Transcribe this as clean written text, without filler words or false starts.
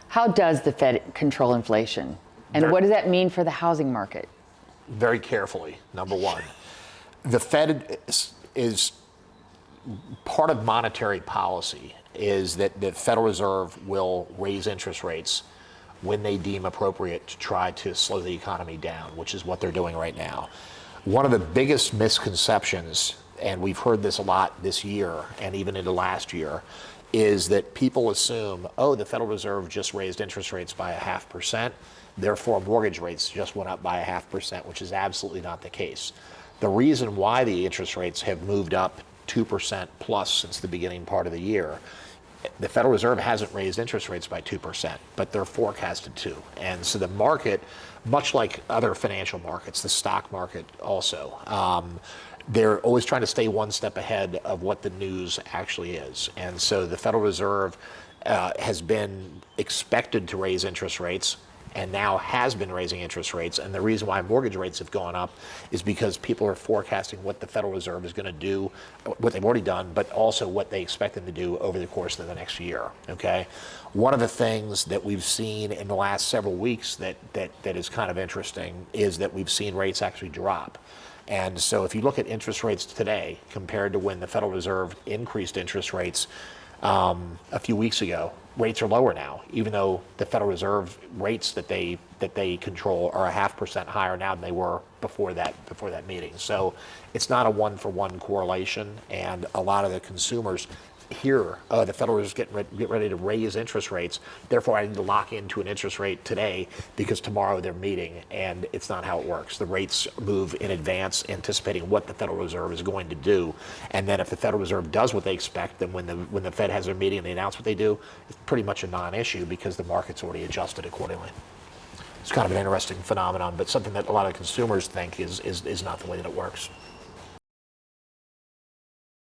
How does the Fed control inflation? And what does that mean for the housing market? Very carefully, number one. The Fed is part of monetary policy is that the Federal Reserve will raise interest rates when they deem appropriate to try to slow the economy down, which is what they're doing right now. One of the biggest misconceptions, and we've heard this a lot this year and even into last year, is that people assume, oh, the Federal Reserve just raised interest rates by 0.5%, therefore mortgage rates just went up by 0.5%, which is absolutely not the case. The reason why the interest rates have moved up 2% plus since the beginning part of the year, the Federal Reserve hasn't raised interest rates by 2%, but they're forecasted to. And so the market, much like other financial markets, the stock market also, they're always trying to stay one step ahead of what the news actually is. And so the Federal Reserve has been expected to raise interest rates and now has been raising interest rates. And the reason why mortgage rates have gone up is because people are forecasting what the Federal Reserve is going to do, what they've already done, but also what they expect them to do over the course of the next year, okay? One of the things that we've seen in the last several weeks that is kind of interesting is that we've seen rates actually drop. And so if you look at interest rates today compared to when the Federal Reserve increased interest rates a few weeks ago, rates are lower now, even though the Federal Reserve rates that they control are 0.5% higher now than they were before that meeting. So it's not a one-for-one correlation, and a lot of the consumers hear, oh, the Federal Reserve is getting ready to raise interest rates, therefore I need to lock into an interest rate today because tomorrow they're meeting, and it's not how it works. The rates move in advance, anticipating what the Federal Reserve is going to do, and then if the Federal Reserve does what they expect, then when the Fed has their meeting and they announce what they do, it's pretty much a non-issue because the market's already adjusted accordingly. It's kind of an interesting phenomenon, but something that a lot of consumers think is not the way that it works.